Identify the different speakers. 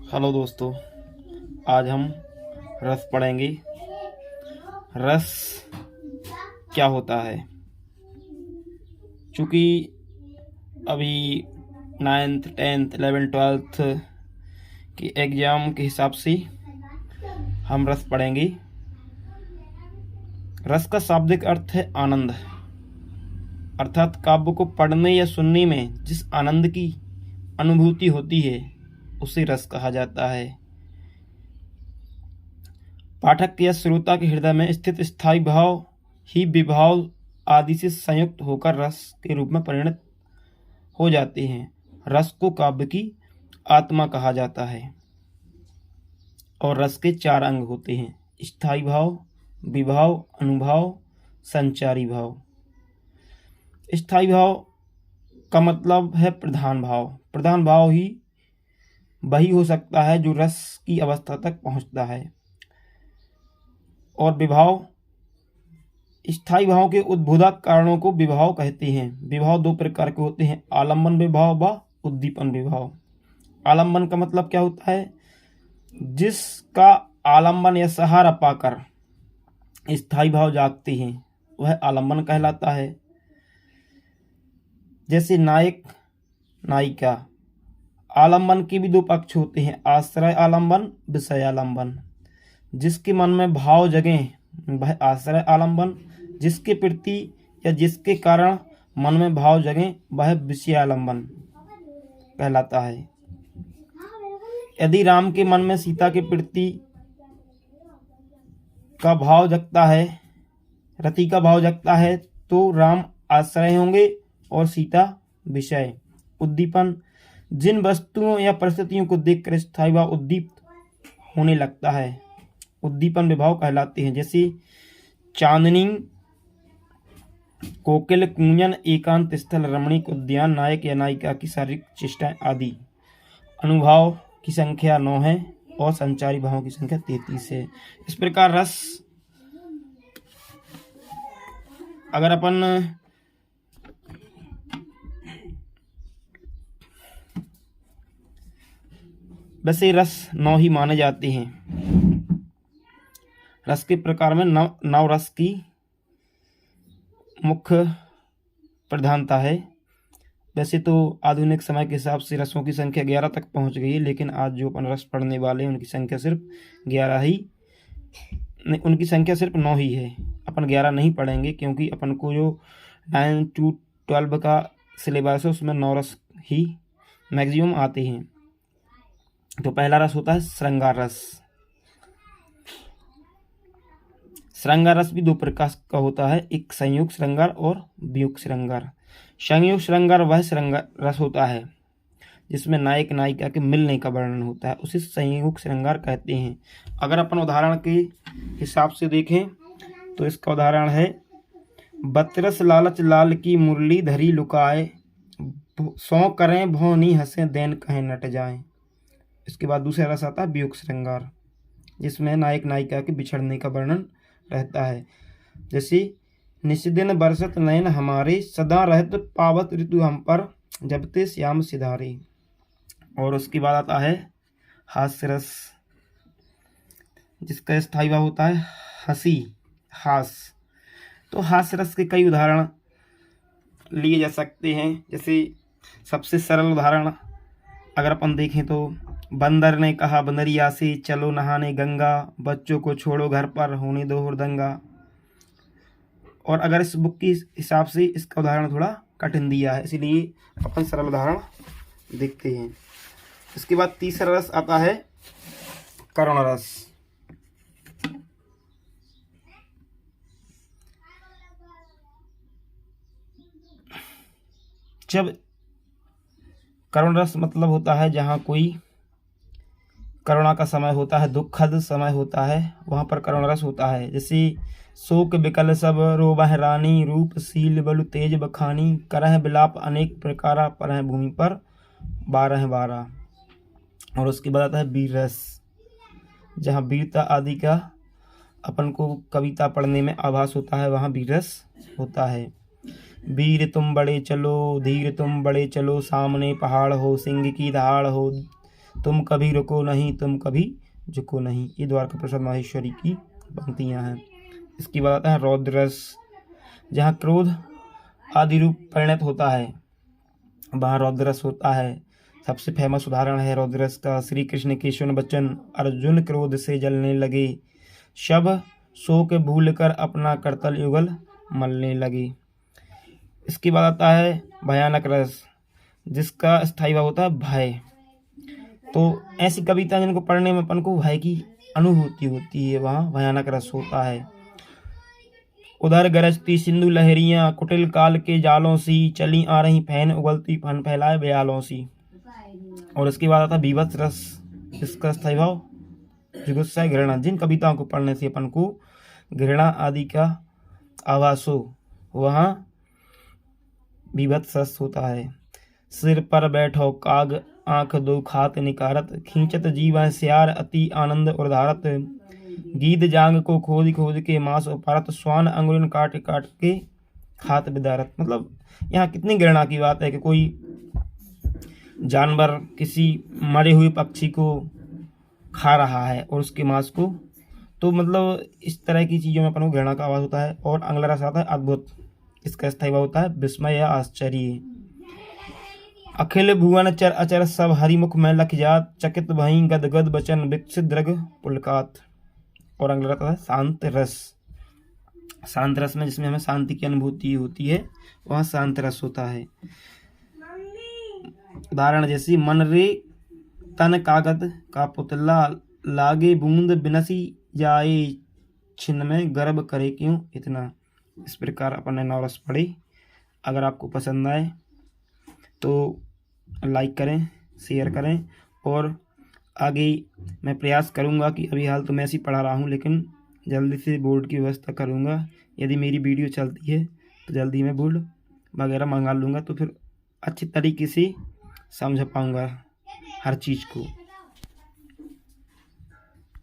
Speaker 1: Hello दोस्तों, आज हम रस पढ़ेंगे। रस क्या होता है? चूँकि अभी 9th 10th 11th 12th की एग्ज़ाम के हिसाब से हम रस पढ़ेंगे। रस का शाब्दिक अर्थ है आनंद, अर्थात काव्य को पढ़ने या सुनने में जिस आनंद की अनुभूति होती है उसे रस कहा जाता है। पाठक या श्रोता के हृदय में स्थित स्थायी भाव ही विभाव आदि से संयुक्त होकर रस के रूप में परिणत हो जाते हैं। रस को काव्य की आत्मा कहा जाता है और रस के 4 अंग होते हैं: स्थायी भाव, विभाव, अनुभाव, संचारी भाव। स्थायी भाव का मतलब है प्रधान भाव। प्रधान भाव ही वही हो सकता है जो रस की अवस्था तक पहुंचता है। और विभाव, स्थायी भाव के उद्बोधक कारणों को विभाव कहते हैं। विभाव 2 प्रकार के होते हैं: आलम्बन विभाव व उद्दीपन विभाव। आलम्बन का मतलब क्या होता है? जिसका आलम्बन या सहारा पाकर स्थायी भाव जागते हैं वह आलम्बन कहलाता है। जैसे नायक नायिका। आलम्बन के भी 2 पक्ष होते हैं: आश्रय आलम्बन, विषय आलम्बन। जिसके मन में भाव जगे वह आश्रय आलम्बन, जिसके प्रति या जिसके कारण मन में भाव जगे वह विषय आलम्बन कहलाता है। यदि राम के मन में सीता के प्रति का भाव जगता है, रति का भाव जगता है, तो राम आश्रय होंगे और सीता विषय। उद्दीपन, जिन वस्तुओं या परिस्थितियों को देखकर स्थायी भाव उद्दीप्त होने लगता है उद्दीपन विभाव कहलाते हैं। जैसे चांदनी, कोकिल, कूंजन, एकांत स्थल, रमणीक उद्यान, नायक या नायिका की शारीरिक चेष्टाएं आदि। अनुभाव की संख्या 9 है और संचारी भावों की संख्या 33 है। इस प्रकार रस, अगर अपन वैसे रस 9 ही माने जाते हैं। रस के प्रकार में 9 रस की मुख्य प्रधानता है। वैसे तो आधुनिक समय के हिसाब से रसों की संख्या 11 तक पहुंच गई है, लेकिन आज जो अपन रस पढ़ने वाले हैं उनकी संख्या सिर्फ 11 ही, उनकी संख्या सिर्फ 9 ही है। अपन 11 नहीं पढ़ेंगे क्योंकि अपन को जो 9 to 12 का सिलेबस है उसमें 9 रस ही मैक्सिमम आते हैं। तो पहला रस होता है श्रृंगार रस। श्रृंगार रस भी 2 प्रकार का होता है: एक संयोग श्रृंगार और वियोग श्रृंगार। संयोग श्रृंगार वह श्रृंगार रस होता है जिसमें नायक नायिका के मिलने का वर्णन होता है, उसे संयोग श्रृंगार कहते हैं। अगर अपन उदाहरण के हिसाब से देखें तो इसका उदाहरण है: बतरस लालच लाल की मुरली धरी लुकाए, सौ करें भौनी हंसे देन कहें नट जाए। इसके बाद दूसरा रस आता है वियोग श्रृंगार, जिसमें नायक नायिका के बिछड़ने का वर्णन रहता है। जैसे निस्दिन बरसत नयन हमारे, सदा रहत पावत ऋतु हम पर, जबते श्याम सिधारे। और उसके बाद आता है हास्य रस, जिसका स्थायी भाव होता है हंसी, हास। तो हास्य रस के कई उदाहरण लिए जा सकते हैं। जैसे सबसे सरल उदाहरण अगर अपन देखें तो बंदर ने कहा बंदरिया से, चलो नहाने गंगा, बच्चों को छोड़ो घर पर होने दो हुड़दंगा। और अगर इस बुक की हिसाब से इसका उदाहरण थोड़ा कठिन दिया है, इसीलिए अपन सरल उदाहरण देखते हैं। इसके बाद तीसरा रस आता है करुण रस। जब करुण रस मतलब होता है जहाँ कोई करुणा का समय होता है, दुखद समय होता है, वहाँ पर करुण रस होता है। जैसे शोक विकल सब रोबह रानी, रूप शील बलु तेज बखानी, करह विलाप अनेक प्रकारा, परह भूमि पर 12 और उसके बाद आता है वीर रस, जहाँ वीरता आदि का अपन को कविता पढ़ने में आभास होता है, वहाँ वीर रस होता है। वीर तुम बड़े चलो, धीर तुम बड़े चलो, सामने पहाड़ हो, सिंह की दहाड़ हो, तुम कभी रुको नहीं, तुम कभी झुको नहीं। ये द्वारका प्रसाद माहेश्वरी की पंक्तियाँ हैं। इसकी बात आता है रौद्र रस। जहाँ क्रोध आदि रूप परिणत होता है वहाँ रौद्र रस होता है। सबसे फेमस उदाहरण है रौद्र रस का श्री कृष्ण के सुन वचन, अर्जुन क्रोध से जलने लगे, शब शोक भूल कर अपना करतल युगल मलने लगे। इसके बाद आता है भयानक रस, जिसका स्थायी भाव होता है भय। तो ऐसी कविता जिनको पढ़ने में अपन को भय की अनुभूति होती है, वहाँ भयानक रस होता है। उधर गरजती सिंधु लहरियां, कुटिल काल के जालों सी, चली आ रही फैन उगलती फन फैलाए बयालों सी। और इसके बाद आता है बीभत्स रस, जिसका स्थायी भाव जुगुप्सा घृणा। जिन कविताओं को पढ़ने से अपन को घृणा आदि का आभास हो, वहाँ बीभत्स रस होता है। सिर पर बैठो काग, आंख दो खात निकारत, खींचत जीवन स्यार अति आनंद उदारत, गीद जांग को खोद खोद के मांस उपारत, स्वान अंगुलिन काट काट के खात बिदारत। मतलब यहाँ कितनी घृणा की बात है कि कोई जानवर किसी मरे हुए पक्षी को खा रहा है और उसके मांस को, तो मतलब इस तरह की चीज़ों में अपन को घृणा का आवाज़ होता है। और अगला रस आता है अद्भुत, इसका स्थायी भाव होता है विस्मय या आश्चर्य। अखिल भुवन चर अचर सब हरिमुख में लख जात, चकित भई गद गद बचन विकसित द्रग पुलकात। और अगला आता है शांत रस। शांत रस में जिसमें हमें शांति की अनुभूति होती है, वहाँ शांत रस होता है। उदाहरण जैसे मन रे तन कागद का पुतला, लागे बूंद बिनसी जाए छिन्न में, गर्भ करे क्यों इतना। इस प्रकार अपन ने 9 रस पढ़े। अगर आपको पसंद आए तो लाइक करें, शेयर करें, और आगे मैं प्रयास करूंगा कि अभी हाल तो मैं ऐसे ही पढ़ा रहा हूं, लेकिन जल्दी से बोर्ड की व्यवस्था करूंगा। यदि मेरी वीडियो चलती है तो जल्दी मैं बोर्ड वगैरह मंगा लूँगा, तो फिर अच्छी तरीके से समझ पाऊँगा हर चीज़ को।